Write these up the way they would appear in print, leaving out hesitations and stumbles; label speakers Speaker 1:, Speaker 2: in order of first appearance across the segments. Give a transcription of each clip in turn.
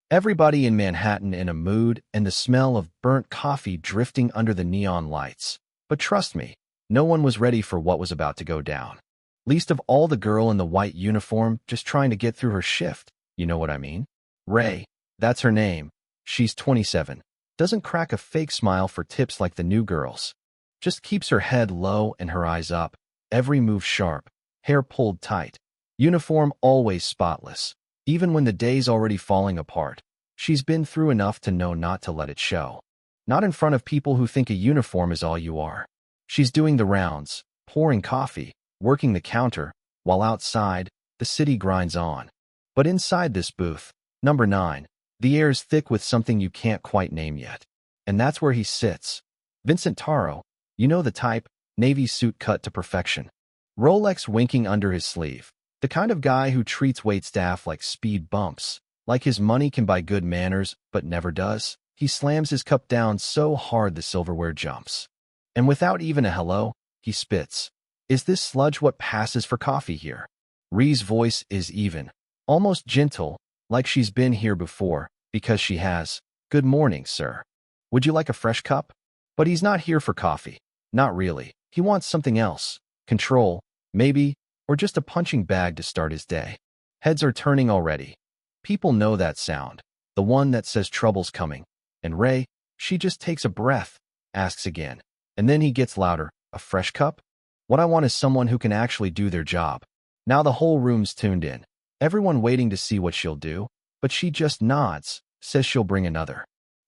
Speaker 1: Everybody in Manhattan in a mood and the smell of burnt coffee drifting under the neon lights. But trust me, no one was ready for what was about to go down. Least of all the girl in the white uniform just trying to get through her shift. You know what I mean? Ray, that's her name. She's 27. Doesn't crack a fake smile for tips like the new girls. Just keeps her head low and her eyes up. Every move sharp. Hair pulled tight. Uniform always spotless. Even when the day's already falling apart. She's been through enough to know not to let it show. Not in front of people who think a uniform is all you are. She's doing the rounds, pouring coffee, working the counter, while outside, the city grinds on. But inside this booth, number 9, the air's thick with something you can't quite name yet. And that's where he sits. Vincent Taro, you know the type, navy suit cut to perfection. Rolex winking under his sleeve. The kind of guy who treats waitstaff like speed bumps, like his money can buy good manners, but never does. He slams his cup down so hard the silverware jumps. And without even a hello, he spits. Is this sludge what passes for coffee here? Ree's voice is even, almost gentle, like she's been here before, because she has. Good morning, sir. Would you like a fresh cup? But he's not here for coffee. Not really. He wants something else. Control, maybe, or just a punching bag to start his day. Heads are turning already. People know that sound, the one that says trouble's coming. And Ray, she just takes a breath, asks again. And then he gets louder, a fresh cup? What I want is someone who can actually do their job. Now the whole room's tuned in, everyone waiting to see what she'll do, but she just nods, says she'll bring another.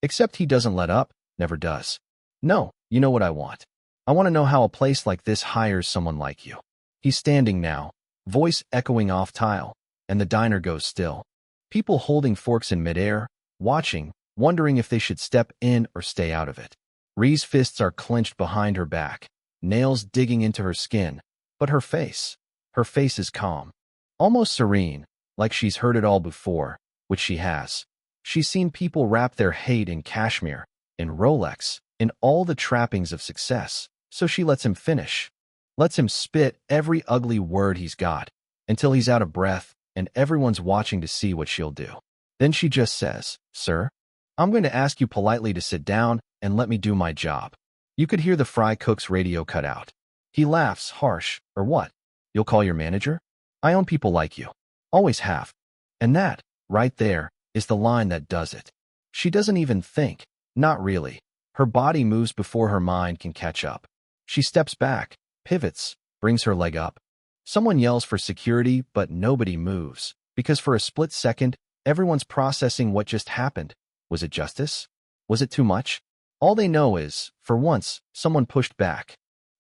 Speaker 1: Except he doesn't let up, never does. No, you know what I want. I want to know how a place like this hires someone like you. He's standing now, voice echoing off tile, and the diner goes still. People holding forks in midair, watching, wondering if they should step in or stay out of it. Ree's fists are clenched behind her back, nails digging into her skin, but her face is calm, almost serene, like she's heard it all before, which she has. She's seen people wrap their hate in cashmere, in Rolex, in all the trappings of success, so she lets him finish. Lets him spit every ugly word he's got, until he's out of breath and everyone's watching to see what she'll do. Then she just says, Sir, I'm going to ask you politely to sit down and let me do my job. You could hear the fry cook's radio cut out. He laughs, harsh, or what? You'll call your manager? I own people like you. Always have. And that, right there, is the line that does it. She doesn't even think. Not really. Her body moves before her mind can catch up. She steps back, pivots, brings her leg up. Someone yells for security, but nobody moves, because for a split second, everyone's processing what just happened. Was it justice? Was it too much? All they know is, for once, someone pushed back.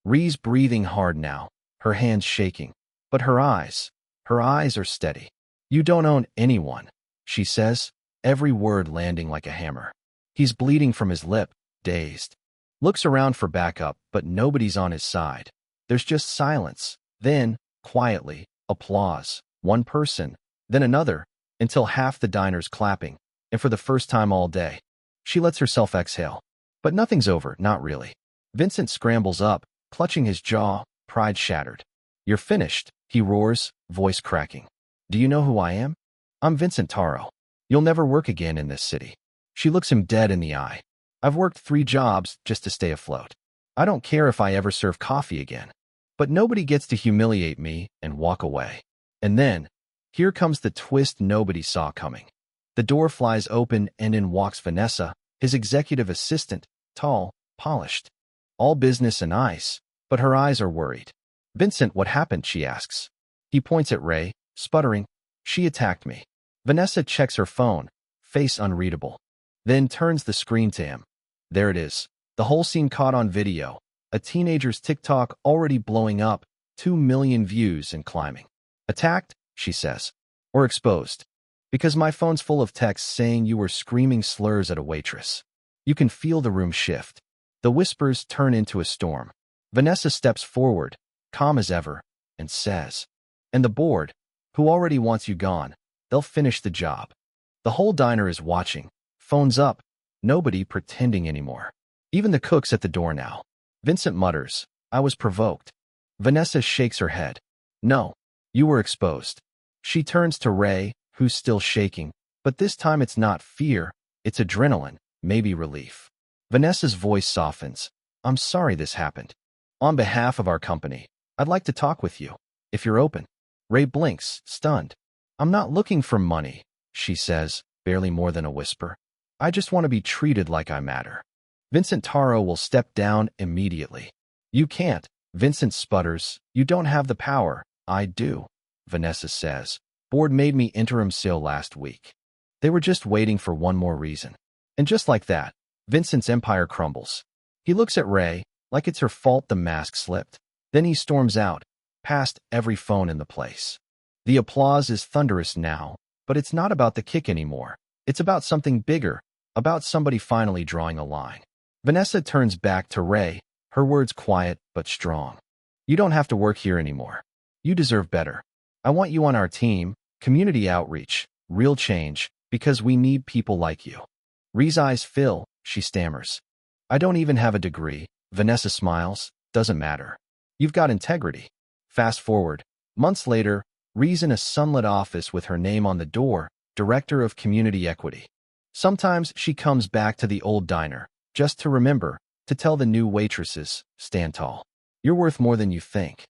Speaker 1: Ree's breathing hard now, her hands shaking, but her eyes are steady. You don't own anyone, she says, every word landing like a hammer. He's bleeding from his lip, dazed. Looks around for backup, but nobody's on his side. There's just silence. Then, quietly, applause. One person, then another, until half the diner's clapping, and for the first time all day. She lets herself exhale. But nothing's over, not really. Vincent scrambles up, clutching his jaw, pride shattered. You're finished, he roars, voice cracking. Do you know who I am? I'm Vincent Taro. You'll never work again in this city. She looks him dead in the eye. I've worked 3 jobs just to stay afloat. I don't care if I ever serve coffee again. But nobody gets to humiliate me and walk away. And then, here comes the twist nobody saw coming. The door flies open and in walks Vanessa, his executive assistant, tall, polished. All business and ice, but her eyes are worried. Vincent, what happened? She asks. He points at Ray, sputtering. She attacked me. Vanessa checks her phone, face unreadable. Then turns the screen to him. There it is. The whole scene caught on video. A teenager's TikTok already blowing up, 2 million views and climbing. Attacked, she says. Or exposed. Because my phone's full of texts saying you were screaming slurs at a waitress. You can feel the room shift. The whispers turn into a storm. Vanessa steps forward, calm as ever, and says, and the board, who already wants you gone, they'll finish the job. The whole diner is watching, phones up, nobody pretending anymore. Even the cook's at the door now. Vincent mutters, I was provoked. Vanessa shakes her head. No, you were exposed. She turns to Ray, who's still shaking, But this time it's not fear, it's adrenaline, maybe relief. Vanessa's voice softens. I'm sorry this happened. On behalf of our company, I'd like to talk with you, if you're open. Ray blinks, stunned. I'm not looking for money, she says, barely more than a whisper. I just want to be treated like I matter. Vincent Taro will step down immediately. You can't, Vincent sputters. You don't have the power. I do, Vanessa says. Board made me interim SIL last week. They were just waiting for one more reason. And just like that, Vincent's empire crumbles. He looks at Ray, like it's her fault the mask slipped. Then he storms out, past every phone in the place. The applause is thunderous now, but it's not about the kick anymore. It's about something bigger, about somebody finally drawing a line. Vanessa turns back to Ray, her words quiet but strong. You don't have to work here anymore. You deserve better. I want you on our team, community outreach, real change, because we need people like you. Ree's eyes fill, she stammers. I don't even have a degree, Vanessa smiles. Doesn't matter. You've got integrity. Fast forward. Months later, Ree's in a sunlit office with her name on the door, Director of Community Equity. Sometimes she comes back to the old diner, just to remember, to tell the new waitresses, stand tall. You're worth more than you think.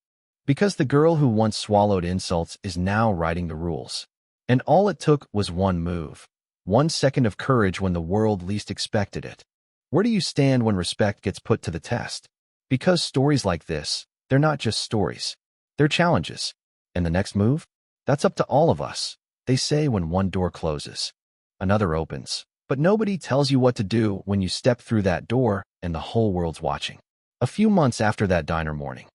Speaker 1: Because the girl who once swallowed insults is now writing the rules. And all it took was one move. 1 second of courage when the world least expected it. Where do you stand when respect gets put to the test? Because stories like this, they're not just stories. They're challenges. And the next move? That's up to all of us. They say when one door closes, another opens. But nobody tells you what to do when you step through that door and the whole world's watching. A few months after that diner morning,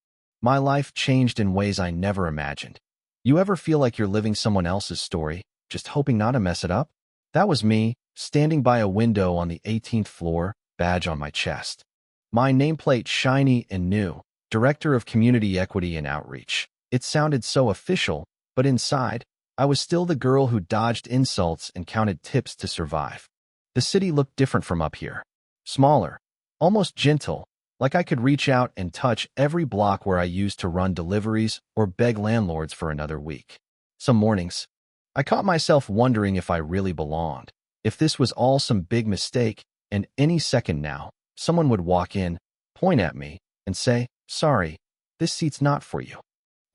Speaker 1: my life changed in ways I never imagined. You ever feel like you're living someone else's story, just hoping not to mess it up? That was me, standing by a window on the 18th floor, badge on my chest. My nameplate shiny and new, Director of Community Equity and Outreach. It sounded so official, but inside, I was still the girl who dodged insults and counted tips to survive. The city looked different from up here. Smaller, almost gentle, like I could reach out and touch every block where I used to run deliveries or beg landlords for another week. Some mornings, I caught myself wondering if I really belonged, if this was all some big mistake, and any second now, someone would walk in, point at me, and say, sorry, this seat's not for you.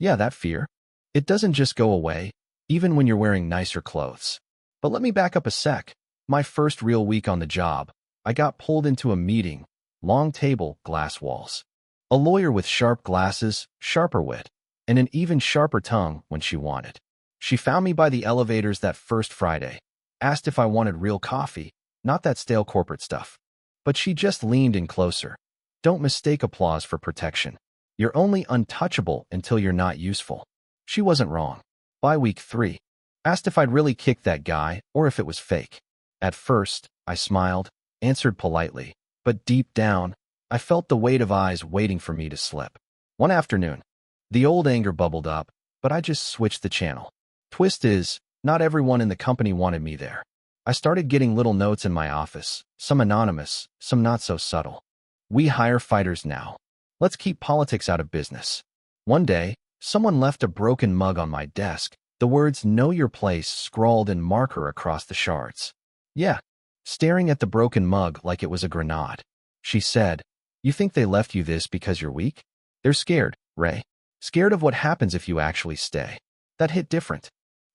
Speaker 1: Yeah, that fear. It doesn't just go away, even when you're wearing nicer clothes. But let me back up a sec. My first real week on the job, I got pulled into a meeting, long table, glass walls. A lawyer with sharp glasses, sharper wit, and an even sharper tongue when she wanted. She found me by the elevators that first Friday, asked if I wanted real coffee, not that stale corporate stuff. But she just leaned in closer. Don't mistake applause for protection. You're only untouchable until you're not useful. She wasn't wrong. By week 3, asked if I'd really kicked that guy or if it was fake. At first, I smiled, answered politely, but deep down, I felt the weight of eyes waiting for me to slip. One afternoon, the old anger bubbled up, but I just switched the channel. Twist is, not everyone in the company wanted me there. I started getting little notes in my office, some anonymous, some not so subtle. We hire fighters now. Let's keep politics out of business. One day, someone left a broken mug on my desk, the words "Know Your Place" scrawled in marker across the shards. Yeah, staring at the broken mug like it was a grenade. She said, "You think they left you this because you're weak? They're scared, Ray. Scared of what happens if you actually stay." That hit different.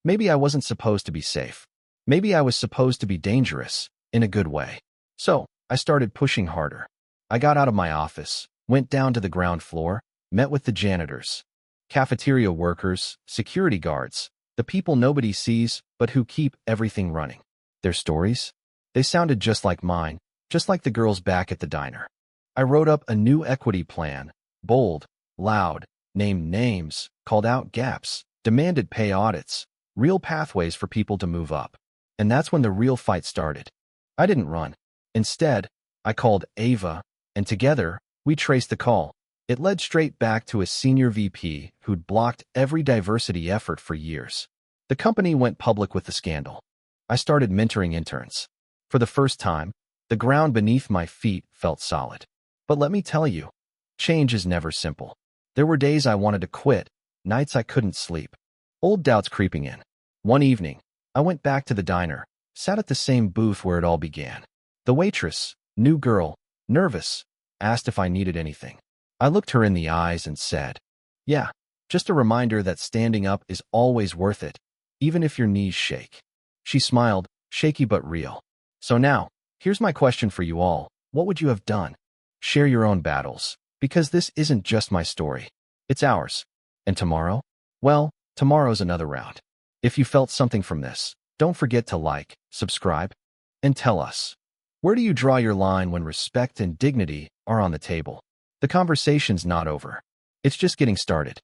Speaker 1: Maybe I wasn't supposed to be safe. Maybe I was supposed to be dangerous, in a good way. So, I started pushing harder. I got out of my office, went down to the ground floor, met with the janitors, cafeteria workers, security guards, the people nobody sees but who keep everything running. Their stories? They sounded just like mine, just like the girls back at the diner. I wrote up a new equity plan, bold, loud, named names, called out gaps, demanded pay audits, real pathways for people to move up. And that's when the real fight started. I didn't run. Instead, I called Ava, and together, we traced the call. It led straight back to a senior VP who'd blocked every diversity effort for years. The company went public with the scandal. I started mentoring interns. For the first time, the ground beneath my feet felt solid. But let me tell you, change is never simple. There were days I wanted to quit, nights I couldn't sleep. Old doubts creeping in. One evening, I went back to the diner, sat at the same booth where it all began. The waitress, new girl, nervous, asked if I needed anything. I looked her in the eyes and said, "Yeah, just a reminder that standing up is always worth it, even if your knees shake." She smiled, shaky but real. So now, here's my question for you all. What would you have done? Share your own battles, because this isn't just my story. It's ours. And tomorrow? Well, tomorrow's another round. If you felt something from this, don't forget to like, subscribe, and tell us. Where do you draw your line when respect and dignity are on the table? The conversation's not over. It's just getting started.